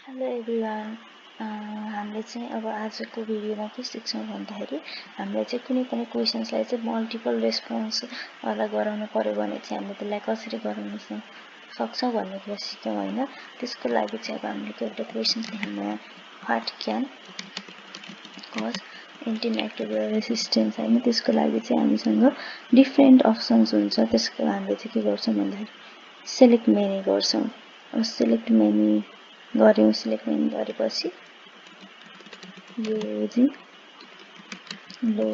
Hello everyone हामीले चाहिँ अब आजको भिडियोमा के सिक्छौँ भन्दाखेरि हामीले चाहिँ कुनै पनि क्वेशन्सलाई चाहिँ मल्टिपल रेस्पोन्स वाला गराउनु पर्यो भने चाहिँ हामीले त्यसलाई कसरी गराउन सक्छौँ भन्ने कुरा सिक्यौँ हैन। त्यसको लागि चाहिँ अब हामीले एउटा क्वेशन लेख्नु what can cause antimicrobial resistance हैन। त्यसको लागि चाहिँ हामीसँग डिफरेन्ट अप्सन्स हुन्छ। त्यसको हामीले चाहिँ के गर्छौँ भन्दाखेरि सिलेक्ट मेनी गर्छौँ। अब सिलेक्ट मेनी गऱ्यौँ। सिलेक्ट मेनी गरेपछि युजिङ लो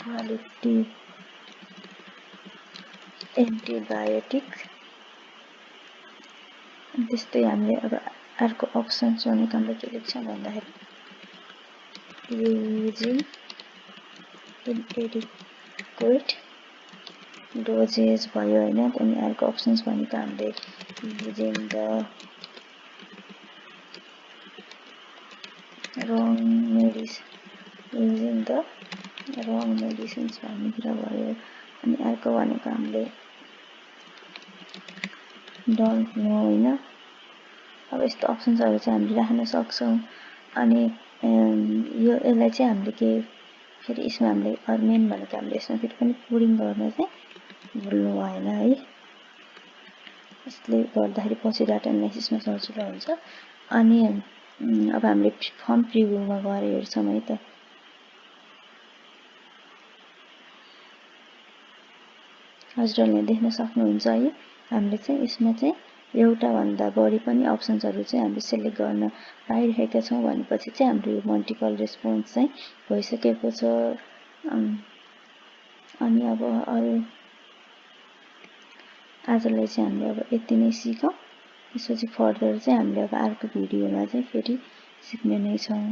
क्वालिटी एन्टिबायोटिक्स त्यस्तै हामीले अब अर्को अप्सन्स भनेको हामीले के लेख्छौँ भन्दाखेरि युजिङ इनएडिक्वेट डोजेज भयो हैन। अनि अर्को अप्सन्स भनेको हामीले युजिङ द रङ मेडिसिन्स भन्ने कुरा भयो। अनि अर्को भनेको हामीले डोन्ट नो हैन। अब यस्तो अप्सन्सहरु चाहिँ हामीले राख्न सक्छौँ। अनि यसलाई चाहिँ हामीले के फेरि यसमा हामीले मेन भनेको हामीले यसमा फेरि पनि कोडिङ गर्न चाहिँ भुल्नु भएन है। यसले गर्दाखेरि पछि डाटा एनालाइसिसमा सजिलो हुन्छ। अनि अब हामीले फर्म प्रिभ्यूमा गएर हेर्छौँ है त। हजुरहरूले देख्न सक्नुहुन्छ है। हामीले चाहिँ यसमा चाहिँ एउटा भन्दा बढी पनि अप्सन्सहरु चाहिँ हामीले सिलेक्ट गर्न पाइरहेका छौँ भनेपछि चाहिँ हाम्रो यो मल्टिपल रेस्पोन्स चाहिँ भइसकेको छ। अनि अब अरु आजलाई चाहिँ हामीले अब यति नै सिकौँ। त्यसपछि फर्दर चाहिँ हामीले अब अर्को भिडियोमा चाहिँ फेरि सिक्ने नै छौँ।